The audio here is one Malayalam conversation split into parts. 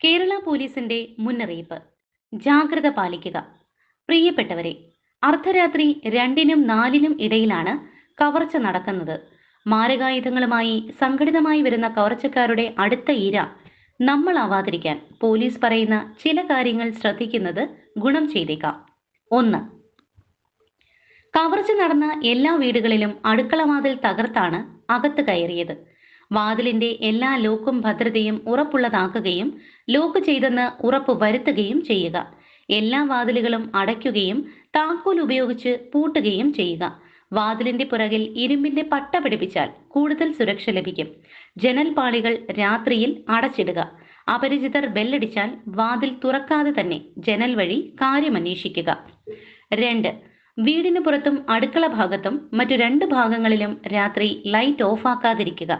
കേരള പോലീസിന്റെ മുന്നറിയിപ്പ്. ജാഗ്രത പാലിക്കുക. പ്രിയപ്പെട്ടവരെ, അർദ്ധരാത്രി 2-നും 4-നും ഇടയിലാണ് കവർച്ച നടക്കുന്നത്. മാരകായുധങ്ങളുമായി സംഘടിതമായി വരുന്ന കവർച്ചക്കാരുടെ അടുത്ത ഇര നമ്മളാവാതിരിക്കാൻ പോലീസ് പറയുന്ന ചില കാര്യങ്ങൾ ശ്രദ്ധിക്കുന്നത് ഗുണം ചെയ്തേക്കാം. 1. കവർച്ച നടന്ന എല്ലാ വീടുകളിലും അടുക്കള വാതിൽ തകർത്താണ് അകത്ത് കയറിയത്. വാതിലിന്റെ എല്ലാ ലോക്കും ഭദ്രതയും ഉറപ്പുള്ളതാക്കുകയും ലോക്ക് ചെയ്തെന്ന് ഉറപ്പ് വരുത്തുകയും ചെയ്യുക. എല്ലാ വാതിലുകളും അടയ്ക്കുകയും താക്കോൽ ഉപയോഗിച്ച് പൂട്ടുകയും ചെയ്യുക. വാതിലിന്റെ പുറകിൽ ഇരുമ്പിന്റെ പട്ട പിടിപ്പിച്ചാൽ കൂടുതൽ സുരക്ഷ ലഭിക്കും. ജനൽപാളികൾ രാത്രിയിൽ അടച്ചിടുക. അപരിചിതർ ബെല്ലടിച്ചാൽ വാതിൽ തുറക്കാതെ തന്നെ ജനൽ വഴി കാര്യമന്വേഷിക്കുക. 2. വീടിന് പുറത്തും അടുക്കള ഭാഗത്തും മറ്റു 2 ഭാഗങ്ങളിലും രാത്രി ലൈറ്റ് ഓഫാക്കാതിരിക്കുക.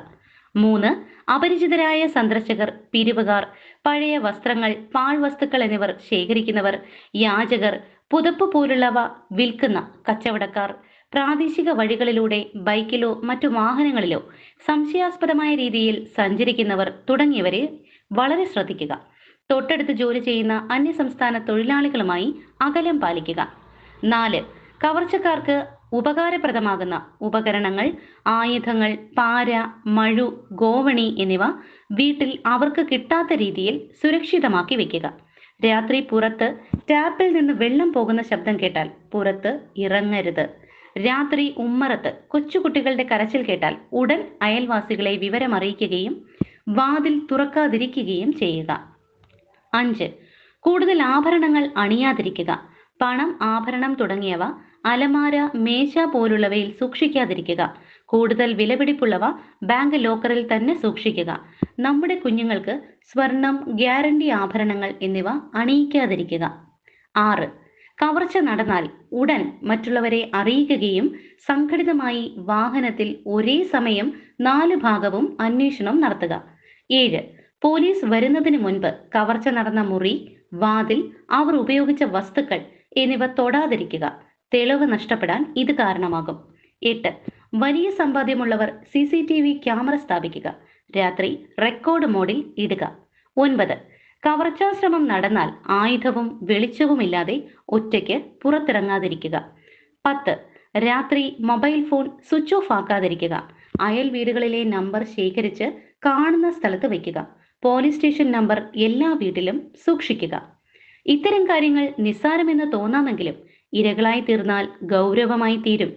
3. അപരിചിതരായ സന്ദർശകർ, പിരിവുകാർ, പഴയ വസ്ത്രങ്ങൾ, പാഴ്വസ്തുക്കൾ എന്നിവർ ശേഖരിക്കുന്നവർ, യാചകർ, പുതപ്പ് പോലുള്ളവ വിൽക്കുന്ന കച്ചവടക്കാർ, പ്രാദേശിക വഴികളിലൂടെ ബൈക്കിലോ മറ്റു വാഹനങ്ങളിലോ സംശയാസ്പദമായ രീതിയിൽ സഞ്ചരിക്കുന്നവർ തുടങ്ങിയവരെ വളരെ ശ്രദ്ധിക്കുക. തൊട്ടടുത്ത് ജോലി ചെയ്യുന്ന അന്യസംസ്ഥാന തൊഴിലാളികളുമായി അകലം പാലിക്കുക. 4. കവർച്ചക്കാർക്ക് ഉപകാരപ്രദമാകുന്ന ഉപകരണങ്ങൾ, ആയുധങ്ങൾ, പാര, മഴു, ഗോവണി എന്നിവ വീട്ടിൽ അവർക്ക് കിട്ടാത്ത രീതിയിൽ സുരക്ഷിതമാക്കി വെക്കുക. രാത്രി പുറത്ത് ടാപ്പിൽ നിന്ന് വെള്ളം പോകുന്ന ശബ്ദം കേട്ടാൽ പുറത്ത് ഇറങ്ങരുത്. രാത്രി ഉമ്മറത്ത് കൊച്ചുകുട്ടികളുടെ കരച്ചിൽ കേട്ടാൽ ഉടൻ അയൽവാസികളെ വിവരമറിയിക്കുകയും വാതിൽ തുറക്കാതിരിക്കുകയും ചെയ്യുക. 5. കൂടുതൽ ആഭരണങ്ങൾ അണിയാതിരിക്കുക. പണം, ആഭരണം തുടങ്ങിയവ അലമാര, മേശ പോലുള്ളവയിൽ സൂക്ഷിക്കാതിരിക്കുക. കൂടുതൽ വിലപിടിപ്പുള്ളവ ബാങ്ക് ലോക്കറിൽ തന്നെ സൂക്ഷിക്കുക. നമ്മുടെ കുഞ്ഞുങ്ങൾക്ക് സ്വർണം, ഗ്യാരണ്ടി ആഭരണങ്ങൾ എന്നിവ അണിയിക്കാതിരിക്കുക. 6. കവർച്ച നടന്നാൽ ഉടൻ മറ്റുള്ളവരെ അറിയിക്കുകയും സംഘടിതമായി വാഹനത്തിൽ ഒരേ സമയം 4 ഭാഗവും അന്വേഷണം നടത്തുക. 7. പോലീസ് വരുന്നതിന് മുൻപ് കവർച്ച നടന്ന മുറി, വാതിൽ, അവർ ഉപയോഗിച്ച വസ്തുക്കൾ എന്നിവ തൊടാതിരിക്കുക. തെളിവ് നഷ്ടപ്പെടാൻ ഇത് കാരണമാകും. 8. വലിയ സമ്പാദ്യമുള്ളവർ CCTV ക്യാമറ സ്ഥാപിക്കുക. രാത്രി റെക്കോർഡ് മോഡിൽ ഇടുക. 9. കവർച്ചാശ്രമം നടന്നാൽ ആയുധവും വെളിച്ചവുമില്ലാതെ ഒറ്റയ്ക്ക് പുറത്തിറങ്ങാതിരിക്കുക. 10. രാത്രി മൊബൈൽ ഫോൺ സ്വിച്ച് ഓഫ് ആക്കാതിരിക്കുക. അയൽ വീടുകളിലെ നമ്പർ ശേഖരിച്ച് കാണുന്ന സ്ഥലത്ത് വയ്ക്കുക. പോലീസ് സ്റ്റേഷൻ നമ്പർ എല്ലാ വീട്ടിലും സൂക്ഷിക്കുക. ഇത്തരം കാര്യങ്ങൾ നിസ്സാരമെന്ന് തോന്നാമെങ്കിലും ഇരകളായി തീർന്നാൽ ഗൗരവമായി തീരും.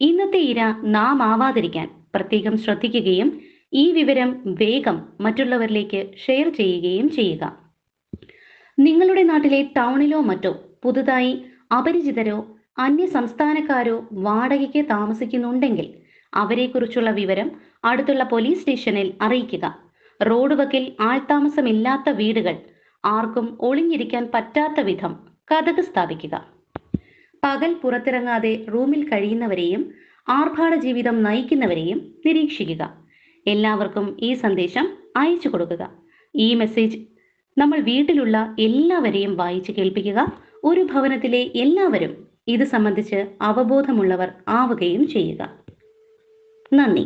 ഇന്നത്തെ ഇര നാം ആവാതിരിക്കാൻ പ്രത്യേകം ശ്രദ്ധിക്കുകയും ഈ വിവരം വേഗം മറ്റുള്ളവരിലേക്ക് ഷെയർ ചെയ്യുകയും ചെയ്യുക. നിങ്ങളുടെ നാട്ടിലെ ടൗണിലോ മറ്റോ പുതുതായി അപരിചിതരോ അന്യ സംസ്ഥാനക്കാരോ വാടകയ്ക്ക് താമസിക്കുന്നുണ്ടെങ്കിൽ അവരെക്കുറിച്ചുള്ള വിവരം അടുത്തുള്ള പോലീസ് സ്റ്റേഷനിൽ അറിയിക്കുക. റോഡ് വക്കിൽ ആൾതാമസമില്ലാത്ത വീടുകൾ, ആർക്കും ഒളിഞ്ഞിരിക്കാൻ പറ്റാത്ത വിധം കതക് സ്ഥാപിക്കുക. പകൽ പുറത്തിറങ്ങാതെ റൂമിൽ കഴിയുന്നവരെയും ആർഭാട ജീവിതം നയിക്കുന്നവരെയും നിരീക്ഷിക്കുക. എല്ലാവർക്കും ഈ സന്ദേശം അയച്ചു കൊടുക്കുക. ഈ മെസ്സേജ് നമ്മൾ വീട്ടിലുള്ള എല്ലാവരെയും വായിച്ചു കേൾപ്പിക്കുക. ഒരു ഭവനത്തിലെ എല്ലാവരും ഇത് സംബന്ധിച്ച് അവബോധമുള്ളവർ ആവുകയും ചെയ്യുക. നന്ദി.